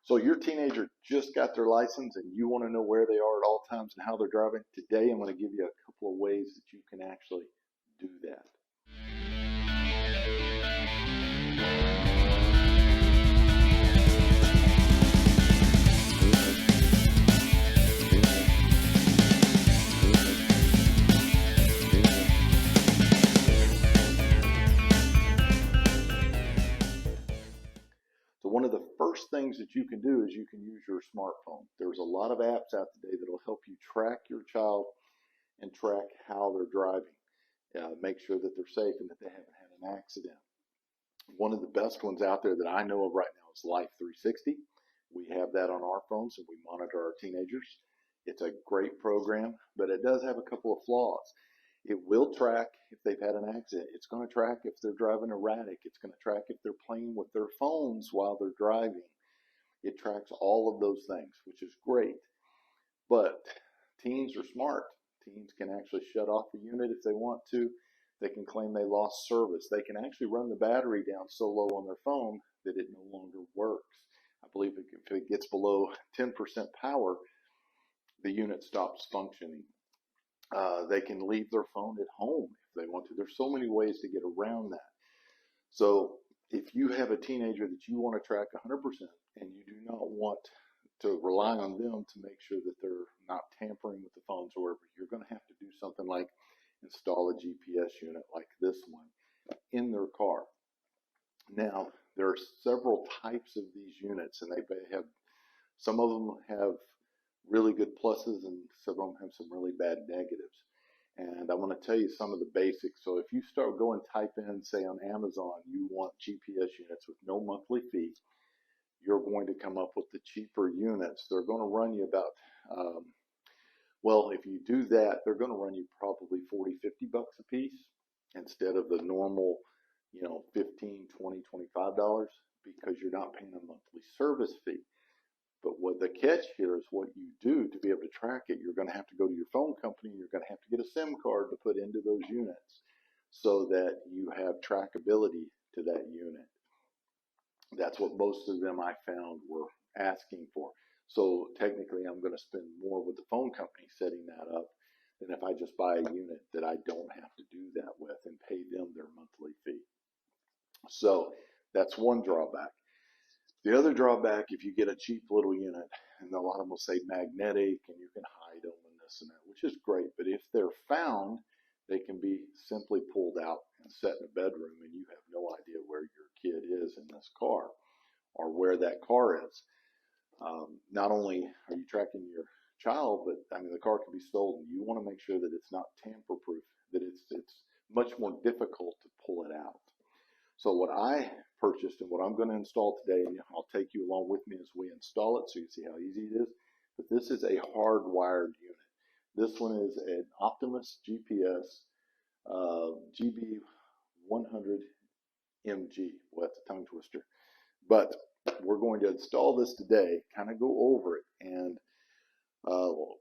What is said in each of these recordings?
So your teenager just got their license and you want to know where they are at all times and how they're driving? Today I'm going to give you a couple of ways that you can actually do that. So one of the first things that you can do is you can use your smartphone. There's a lot of apps out today that will help you track your child and track how they're driving. Make sure that they're safe and that they haven't had an accident. One of the best ones out there that I know of right now is Life 360. We have that on our phones and we monitor our teenagers. It's a great program, but it does have a couple of flaws. It will track if they've had an accident. It's going to track if they're driving erratic. It's going to track if they're playing with their phones while they're driving. It tracks all of those things, which is great. But teens are smart. Teens can actually shut off the unit if they want to. They can claim they lost service. They can actually run the battery down so low on their phone that it no longer works. I believe if it gets below 10% power, the unit stops functioning. They can leave their phone at home if they want to. There's so many ways to get around that. So if you have a teenager that you want to track 100% and you do not want to rely on them to make sure that they're not tampering with the phones or whatever, you're going to have to do something like install a GPS unit like this one in their car. Now, there are several types of these units, and they have, some of them have really good pluses and some of them have some really bad negatives. And I want to tell you some of the basics. So if you start going type in, say on Amazon, you want GPS units with no monthly fee, you're going to come up with the cheaper units. They're going to run you about, well, if you do that, they're going to run you probably 40, 50 bucks a piece instead of the normal, $15, $20, $25 because you're not paying a monthly service fee. But what the catch here is what you do to be able to track it, you're going to have to go to your phone company and you're going to have to get a SIM card to put into those units so that you have trackability to that unit. That's what most of them I found were asking for. So technically I'm going to spend more with the phone company setting that up than if I just buy a unit that I don't have to do that with and pay them their monthly fee. So that's one drawback. The other drawback, if you get a cheap little unit, and a lot of them will say magnetic and you can hide them and this and that, which is great, but if they're found, they can be simply pulled out and set in a bedroom and you have no idea where your kid is in this car or where that car is. Not only are you tracking your child, but the car can be stolen. You want to make sure that it's not tamper proof, that it's much more difficult to pull it out. So what I purchased and what I'm going to install today, and I'll take you along with me as we install it so you see how easy it is, but this is a hardwired unit. This one is an Optimus GPS GB 100 MG. Well, that's a tongue twister. But we're going to install this today, kind of go over it. And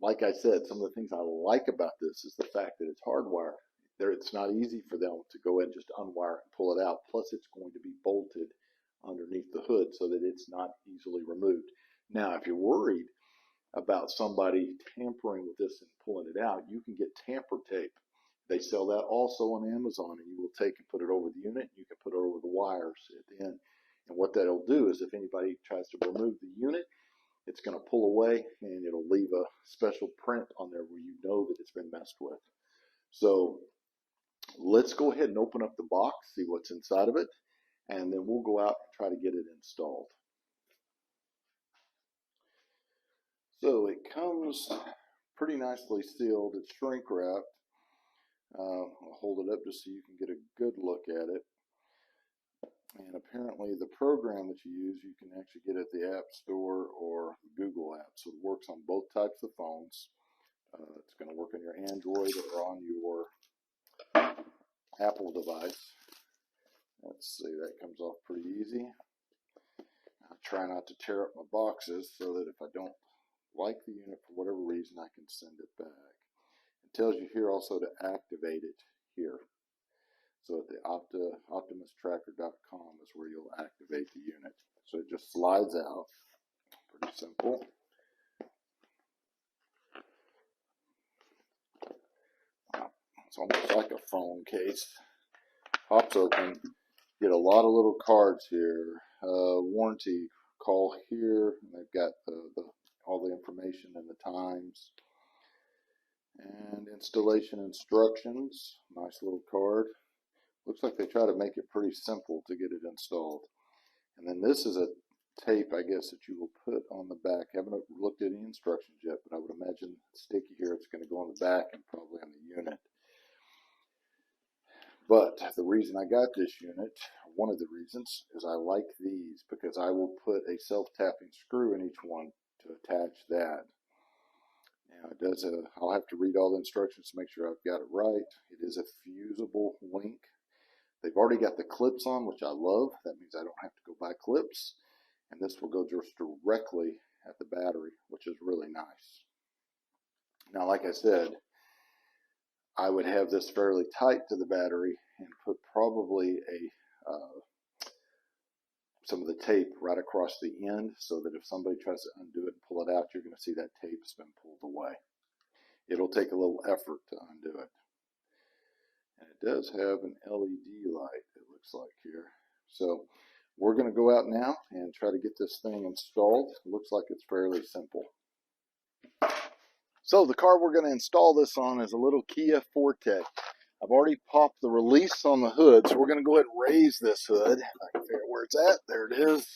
like I said, some of the things I like about this is the fact that it's hardwired. It's not easy for them to go ahead and just unwire it and pull it out. Plus, it's going to be bolted underneath the hood so that it's not easily removed. Now, if you're worried about somebody tampering with this and pulling it out, you can get tamper tape. They sell that also on Amazon, and you will take and put it over the unit. You can put it over the wires at the end. And what that'll do is if anybody tries to remove the unit, it's going to pull away and it'll leave a special print on there where you know that it's been messed with. So let's go ahead and open up the box, see what's inside of it, and then we'll go out and try to get it installed. So it comes pretty nicely sealed. It's shrink wrapped. I'll hold it up just so you can get a good look at it. And apparently the program that you use, you can actually get at the App Store or Google Apps. So it works on both types of phones. It's going to work on your Android or on your Apple device. Let's see, that comes off pretty easy. I try not to tear up my boxes so that if I don't like the unit for whatever reason, I can send it back. It tells you here also to activate it here. So at the optimustracker.com is where you'll activate the unit. So it just slides out. Simple. It's almost like a phone case. Pops open. Get a lot of little cards here. Warranty, call here. And they've got all the information and the times. And installation instructions. Nice little card. Looks like they try to make it pretty simple to get it installed. And then this is a tape, I guess, that you will put on the back. I haven't looked at any instructions yet, but I would imagine sticky here, it's going to go on the back and probably on the unit. But the reason I got this unit, one of the reasons, is I like these because I will put a self-tapping screw in each one to attach that. Now it does I'll have to read all the instructions to make sure I've got it right. It is a fusible link. They've already got the clips on, which I love. That means I don't have to go buy clips. And this will go just directly at the battery, which is really nice. Now, like I said, I would have this fairly tight to the battery and put probably some of the tape right across the end so that if somebody tries to undo it and pull it out, you're going to see that tape's been pulled away. It'll take a little effort to undo it. And it does have an LED light, it looks like here. So we're going to go out now and try to get this thing installed. It looks like it's fairly simple. So the car we're going to install this on is a little Kia Forte. I've already popped the release on the hood, so we're going to go ahead and raise this hood. If I can figure out where it's at. There it is.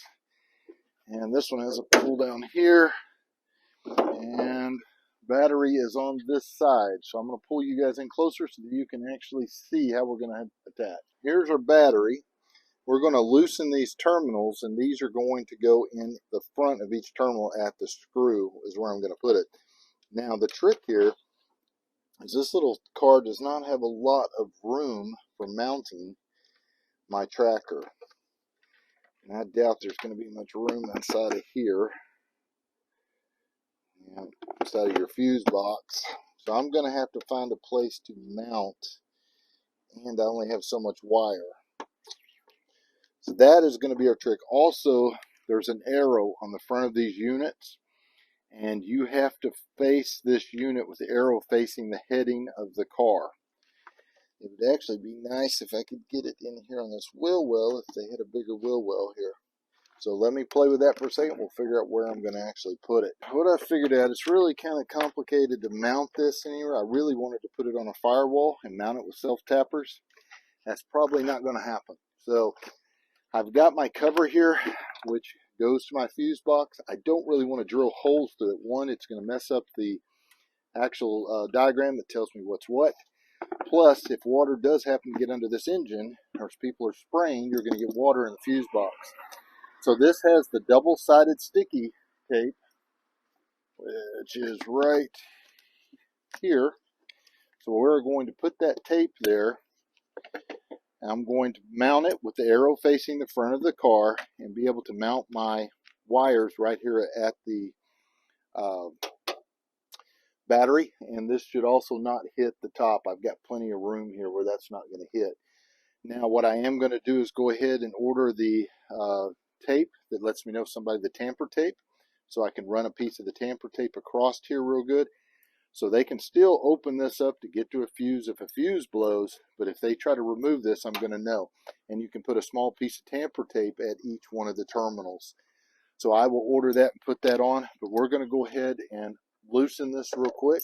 And this one has a pull down here. And battery is on this side. So I'm going to pull you guys in closer so that you can actually see how we're going to attach. Here's our battery. We're going to loosen these terminals, and these are going to go in the front of each terminal at the screw is where I'm going to put it. Now the trick here is this little car does not have a lot of room for mounting my tracker. And I doubt there's going to be much room inside of here. Inside of your fuse box. So I'm going to have to find a place to mount, and I only have so much wire. So that is going to be our trick. Also, there's an arrow on the front of these units, and you have to face this unit with the arrow facing the heading of the car. It would actually be nice if I could get it in here on this wheel well, if they had a bigger wheel well here. So let me play with that for a second. We'll figure out where I'm going to actually put it. What I figured out, it's really kind of complicated to mount this anywhere. I really wanted to put it on a firewall and mount it with self-tappers. That's probably not going to happen. So I've got my cover here, which goes to my fuse box. I don't really want to drill holes through it. One, it's going to mess up the actual diagram that tells me what's what. Plus, if water does happen to get under this engine, or if people are spraying, you're going to get water in the fuse box. So this has the double-sided sticky tape, which is right here. So we're going to put that tape there. I'm going to mount it with the arrow facing the front of the car and be able to mount my wires right here at the battery. And this should also not hit the top. I've got plenty of room here where that's not going to hit. Now what I am going to do is go ahead and order the tape that lets me know the tamper tape, so I can run a piece of the tamper tape across here real good, so they can still open this up to get to a fuse if a fuse blows, but if they try to remove this, I'm going to know. And you can put a small piece of tamper tape at each one of the terminals. So I will order that and put that on, but we're going to go ahead and loosen this real quick.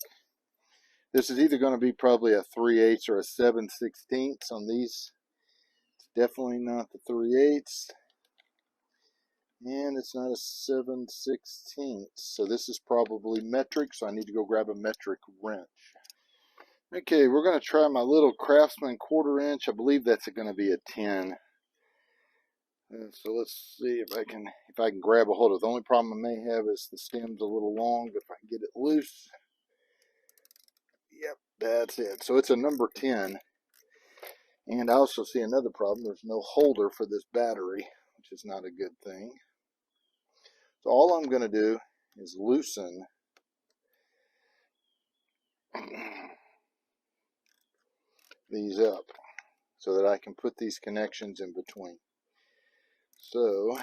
This is either going to be probably a 3/8 or a 7/16 on these. It's definitely not the 3/8. And it's not a 7/16. So this is probably metric, so I need to go grab a metric wrench. Okay, we're going to try my little Craftsman 1/4 inch. I believe that's going to be a 10. So let's see if I can grab a hold of it. The only problem I may have is the stem's a little long, but if I can get it loose. Yep, that's it. So it's a number 10. And I also see another problem. There's no holder for this battery, which is not a good thing. So all I'm going to do is loosen these up so that I can put these connections in between. So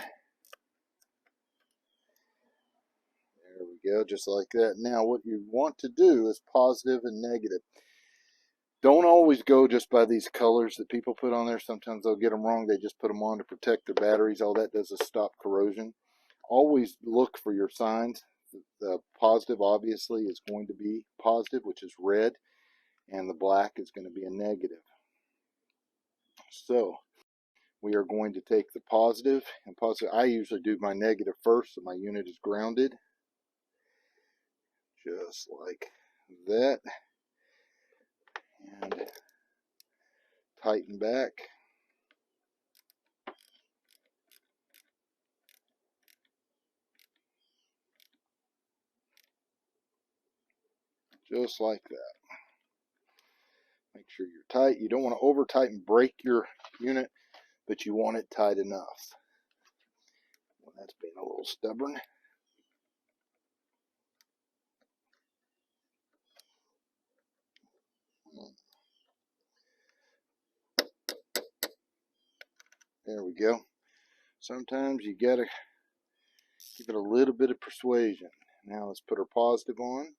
we go, just like that. Now what you want to do is positive and negative. Don't always go just by these colors that people put on there. Sometimes they'll get them wrong. They just put them on to protect their batteries. All that does is stop corrosion. Always look for your signs. The positive obviously is going to be positive, which is red, and the black is going to be a negative. So we are going to take the positive and positive. I usually do my negative first, so my unit is grounded. Just like that. And tighten back. Just like that. Make sure you're tight. You don't want to over tighten, break your unit, but you want it tight enough. Well, that's being a little stubborn. There we go. Sometimes you gotta give it a little bit of persuasion. Now let's put our positive on.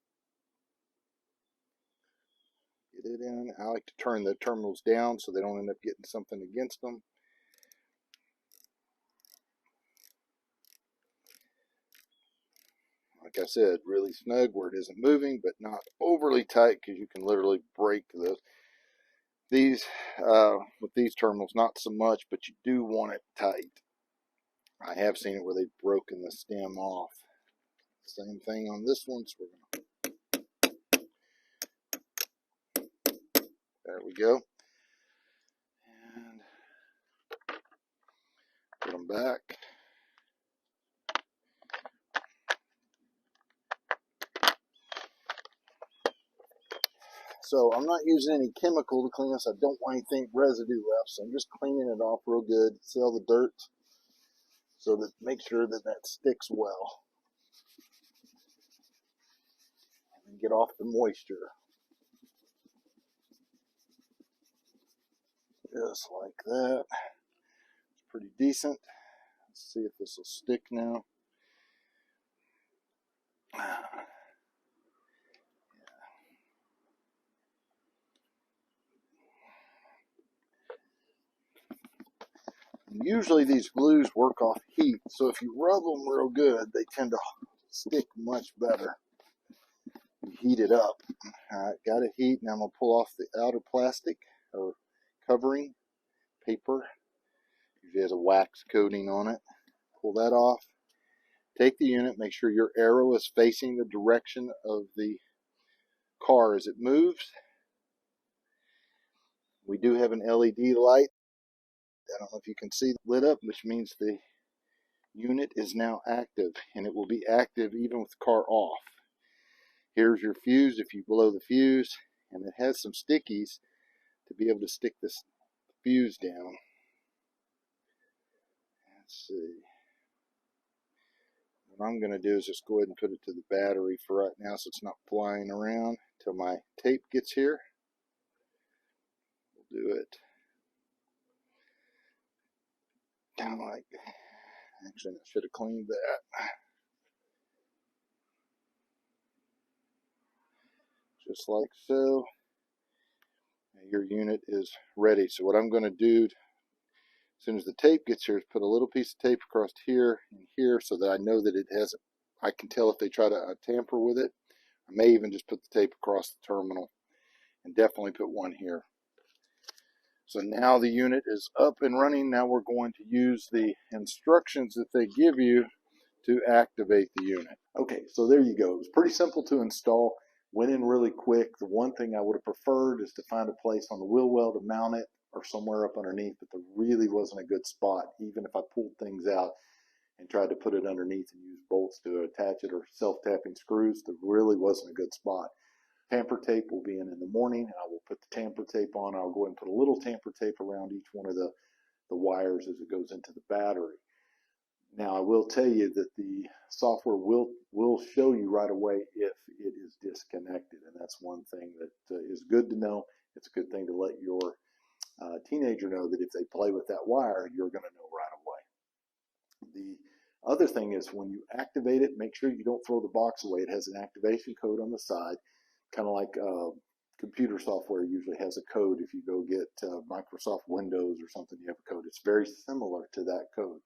Get it in. I like to turn the terminals down so they don't end up getting something against them. Like I said, really snug where it isn't moving, but not overly tight, because you can literally break those. These, with these terminals, not so much, but you do want it tight. I have seen it where they've broken the stem off. Same thing on this one, so we're gonna, there we go. And put them back. So I'm not using any chemical to clean this. I don't want anything residue left, so I'm just cleaning it off real good. See all the dirt? So that make sure that that sticks well. And get off the moisture. Just like that. It's pretty decent. Let's see if this will stick now. Usually these glues work off heat, so if you rub them real good, they tend to stick much better. You heat it up. Alright, got it heat. Now I'm going to pull off the outer plastic or covering paper. Usually has a wax coating on it. Pull that off. Take the unit, make sure your arrow is facing the direction of the car as it moves. We do have an LED light. I don't know if you can see, lit up, which means the unit is now active, and it will be active even with the car off. Here's your fuse if you blow the fuse, and it has some stickies to be able to stick this fuse down. Let's see. What I'm going to do is just go ahead and put it to the battery for right now so it's not flying around until my tape gets here. We'll do it kind of like, actually I should have cleaned that. Just like so. Your unit is ready. So what I'm going to do as soon as the tape gets here is put a little piece of tape across here and here so that I know that it has, I can tell if they try to tamper with it. I may even just put the tape across the terminal, and definitely put one here. So now the unit is up and running. Now we're going to use the instructions that they give you to activate the unit. Okay, so there you go. It was pretty simple to install. Went in really quick. The one thing I would have preferred is to find a place on the wheel well to mount it or somewhere up underneath, but there really wasn't a good spot. Even if I pulled things out and tried to put it underneath and use bolts to attach it or self-tapping screws, there really wasn't a good spot. Tamper tape will be in the morning, and I will put the tamper tape on. I'll go ahead and put a little tamper tape around each one of the wires as it goes into the battery. Now, I will tell you that the software will show you right away if it is disconnected, and that's one thing that is good to know. It's a good thing to let your teenager know that if they play with that wire, you're going to know right away. The Other thing is when you activate it, make sure you don't throw the box away. It has an activation code on the side, kind of like computer software usually has a code. If you go get Microsoft Windows or something, you have a code. It's very similar to that code.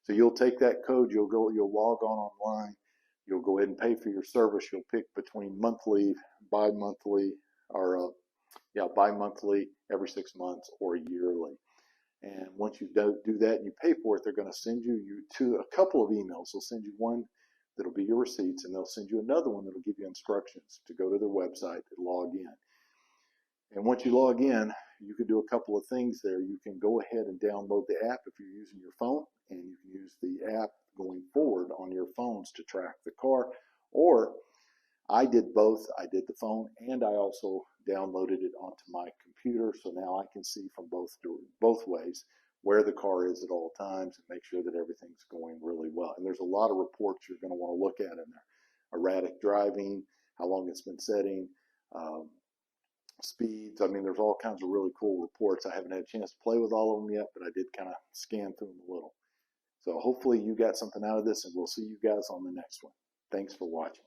So you'll take that code, you'll log on online, you'll go ahead and pay for your service. You'll pick between monthly, bi-monthly, or bi-monthly, every 6 months, or yearly. And once you do that and you pay for it, they're going to send you to a couple of emails. They'll send you one that'll be your receipts, and they'll send you another one that'll give you instructions to go to their website and log in. And once you log in, you can do a couple of things there. You can go ahead and download the app if you're using your phone, and you can use the app going forward on your phones to track the car. Or I did both. I did the phone, and I also downloaded it onto my computer, so now I can see from both ways where the car is at all times and make sure that everything's going really well. And there's a lot of reports you're going to want to look at in there. Erratic driving, how long it's been setting, speeds. I mean, there's all kinds of really cool reports. I haven't had a chance to play with all of them yet, but I did kind of scan through them a little. So hopefully you got something out of this, and we'll see you guys on the next one. Thanks for watching.